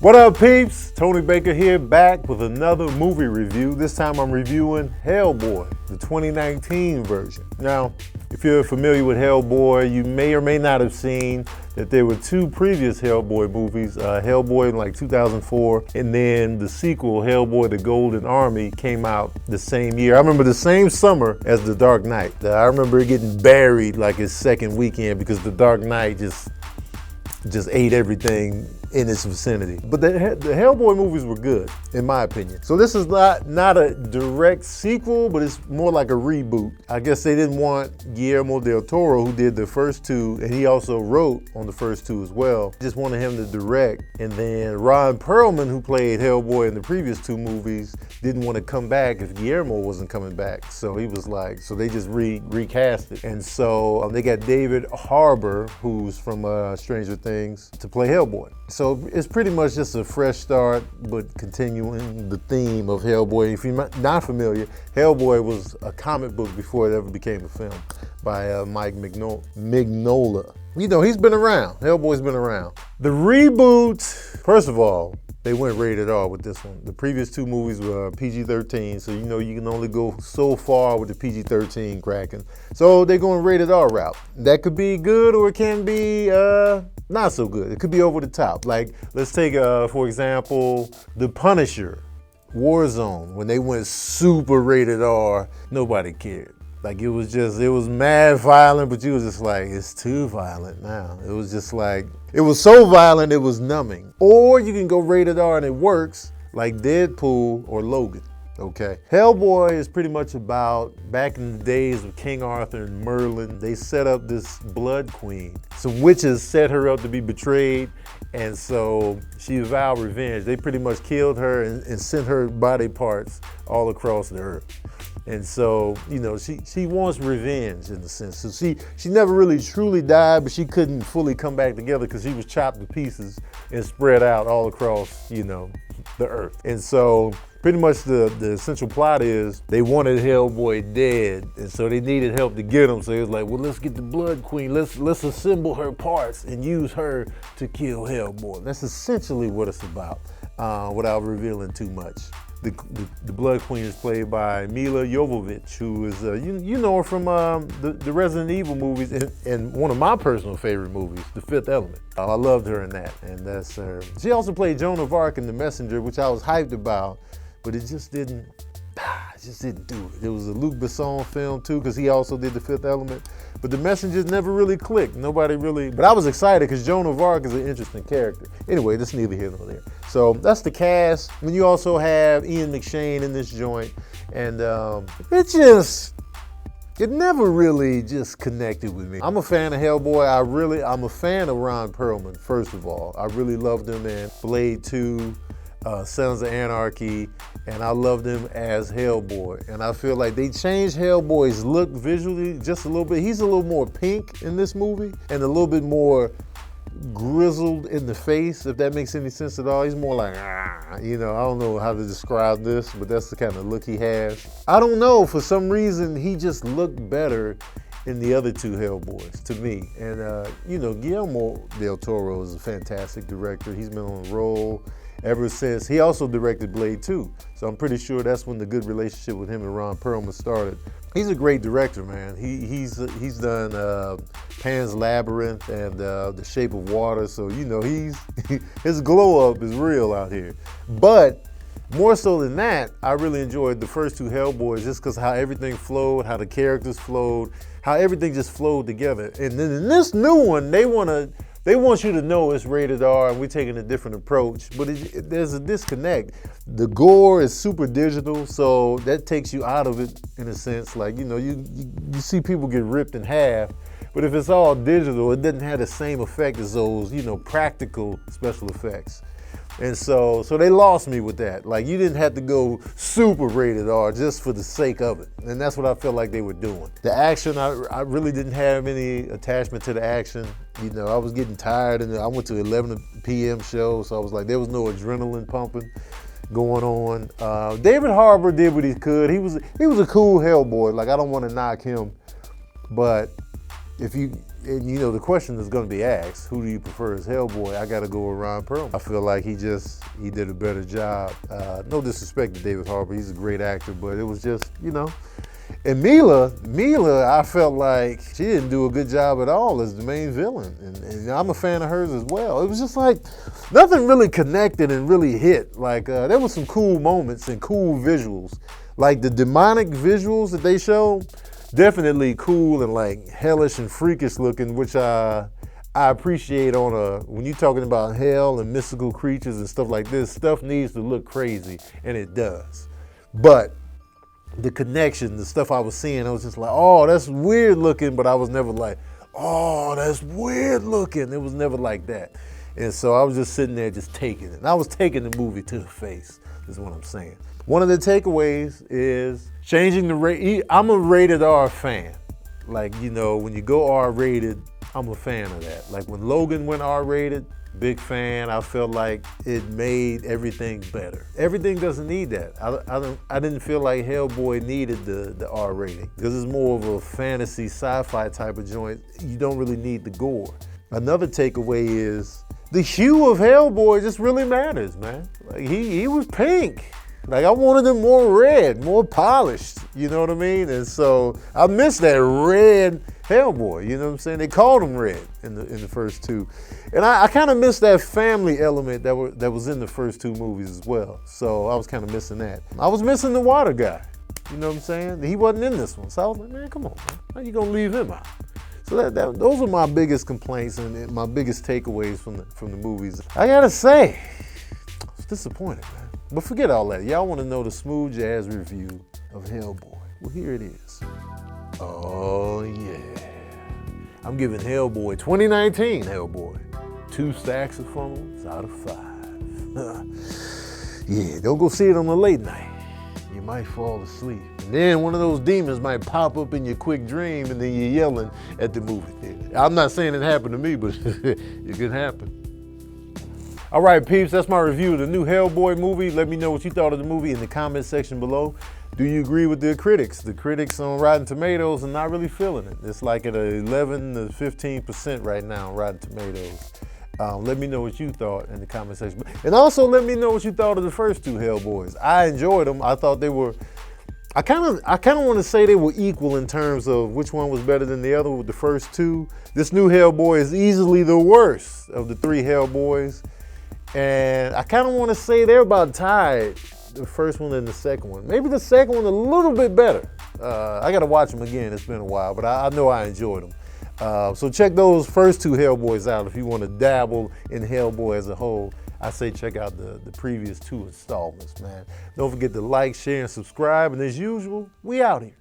What up, peeps? Tony Baker here, back with another movie review. This time I'm reviewing Hellboy, the 2019 version. Now, if you're familiar with Hellboy, you may or may not have seen that there were two previous Hellboy movies, Hellboy in like 2004, and then the sequel, Hellboy the Golden Army, came out the same year. I remember the same summer as The Dark Knight. I remember it getting buried like its second weekend because The Dark Knight just ate everything in its vicinity. But the Hellboy movies were good, in my opinion. So this is not a direct sequel, but it's more like a reboot. I guess they didn't want Guillermo del Toro, who did the first two, and he also wrote on the first two as well. Just wanted him to direct. And then Ron Perlman, who played Hellboy in the previous two movies, didn't want to come back if Guillermo wasn't coming back. So he was like, so they just recast it. And so they got David Harbour, who's from Stranger Things, to play Hellboy. So it's pretty much just a fresh start, but continuing the theme of Hellboy. If you're not familiar, Hellboy was a comic book before it ever became a film by Mike Mignola. You know, he's been around. Hellboy's been around. The reboot, first of all, they went rated R with this one. The previous two movies were PG-13, so you know you can only go so far with the PG-13 cracking. So they're going rated R route. That could be good or it can be not so good. It could be over the top. Like, let's take, for example, The Punisher, Warzone. When they went super rated R, nobody cared. Like, it was mad violent, but you was just like, it's too violent now. It was just like, it was so violent, it was numbing. Or you can go rated R and it works, like Deadpool or Logan, okay? Hellboy is pretty much about, back in the days of King Arthur and Merlin, they set up this blood queen. Some witches set her up to be betrayed, and so she vowed revenge. They pretty much killed her and sent her body parts all across the earth. And so, you know, she wants revenge in a sense. So she never really truly died, but she couldn't fully come back together because she was chopped to pieces and spread out all across, you know, the earth. And so pretty much the essential plot is they wanted Hellboy dead, and so they needed help to get him. So it was like, well, let's get the Blood Queen. Let's assemble her parts and use her to kill Hellboy. That's essentially what it's about, without revealing too much. The Blood Queen is played by Milla Jovovich, who is, you know her from the Resident Evil movies and one of my personal favorite movies, The Fifth Element. I loved her in that, and that's her. She also played Joan of Arc in The Messenger, which I was hyped about, but it just didn't do it. It was a Luc Besson film too, because he also did The Fifth Element, but The Messenger never really clicked. Nobody really, but I was excited because Joan of Arc is an interesting character. Anyway, that's neither here nor there. So that's the cast. And you also have Ian McShane in this joint, and it never really just connected with me. I'm a fan of Hellboy. I'm a fan of Ron Perlman, first of all. I really loved him in Blade 2, Sons of Anarchy, and I loved him as Hellboy. And I feel like they changed Hellboy's look visually just a little bit. He's a little more pink in this movie and a little bit more grizzled in the face, if that makes any sense at all. He's more like, you know, I don't know how to describe this, but that's the kind of look he has. I don't know, for some reason, he just looked better in the other two Hellboys to me. And, you know, Guillermo del Toro is a fantastic director. He's been on a roll ever since. He also directed Blade 2, so I'm pretty sure that's when the good relationship with him and Ron Perlman started. He's a great director, man. He's done Pan's Labyrinth and The Shape of Water, so you know his glow up is real out here. But more so than that, I really enjoyed the first two Hellboys just because how everything flowed, how the characters flowed, how everything just flowed together. And then in this new one, they want you to know it's rated R and we're taking a different approach, but there's a disconnect. The gore is super digital, so that takes you out of it in a sense. Like, you know, you see people get ripped in half, but if it's all digital, it doesn't have the same effect as those, you know, practical special effects. And so they lost me with that. Like, you didn't have to go super rated R just for the sake of it. And that's what I felt like they were doing. The action, I really didn't have any attachment to the action. You know, I was getting tired, and I went to 11 p.m. show, so I was like, there was no adrenaline pumping going on. David Harbour did what he could. He was a cool Hellboy. Like, I don't want to knock him, but and you know, the question is going to be asked, who do you prefer as Hellboy? I got to go with Ron Perlman. I feel like he did a better job. No disrespect to David Harbour, he's a great actor, but it was just, you know. And Mila, I felt like she didn't do a good job at all as the main villain. And I'm a fan of hers as well. It was just like, nothing really connected and really hit. Like, there were some cool moments and cool visuals. Like the demonic visuals that they showed, definitely cool and like hellish and freakish looking, which I appreciate when you're talking about hell and mystical creatures and stuff like this. Stuff needs to look crazy, and it does. But the connection, the stuff I was seeing, I was just like, oh, that's weird looking, but I was never like, oh, that's weird looking. It was never like that. And so I was just sitting there just taking it. And I was taking the movie to the face, is what I'm saying. One of the takeaways is changing the rate. I'm a rated R fan. Like, you know, when you go R-rated, I'm a fan of that. Like when Logan went R-rated, big fan. I felt like it made everything better. Everything doesn't need that. I didn't feel like Hellboy needed the R rating because it's more of a fantasy sci-fi type of joint. You don't really need the gore. Another takeaway is the hue of Hellboy just really matters, man. Like he was pink. Like I wanted him more red, more polished, you know what I mean? And so I miss that red Hellboy, you know what I'm saying? They called him red in the first two. And I kind of missed that family element that was in the first two movies as well. So I was kind of missing that. I was missing the water guy, you know what I'm saying? He wasn't in this one. So I was like, man, come on, man. How you gonna leave him out? So those are my biggest complaints and my biggest takeaways from the movies. I gotta say, I was disappointed, man. But forget all that. Y'all want to know the smooth jazz review of Hellboy. Well, here it is. Oh, yeah. I'm giving Hellboy, 2019 Hellboy, 2 saxophones out of 5. Yeah, don't go see it on the late night. You might fall asleep. And then one of those demons might pop up in your quick dream and then you're yelling at the movie theater. I'm not saying it happened to me, but it could happen. All right, peeps, that's my review of the new Hellboy movie. Let me know what you thought of the movie in the comment section below. Do you agree with the critics? The critics on Rotten Tomatoes are not really feeling it. It's like at 11 to 15% right now on Rotten Tomatoes. Let me know what you thought in the comment section. And also let me know what you thought of the first two Hellboys. I enjoyed them. I thought they were, I kind of want to say they were equal in terms of which one was better than the other with the first two. This new Hellboy is easily the worst of the 3 Hellboys. And I kind of want to say they're about tied, the first one and the second one. Maybe the second one a little bit better. I got to watch them again. It's been a while, but I know I enjoyed them. So check those first 2 Hellboys out if you want to dabble in Hellboy as a whole. I say check out the previous 2 installments, man. Don't forget to like, share, and subscribe. And as usual, we out here.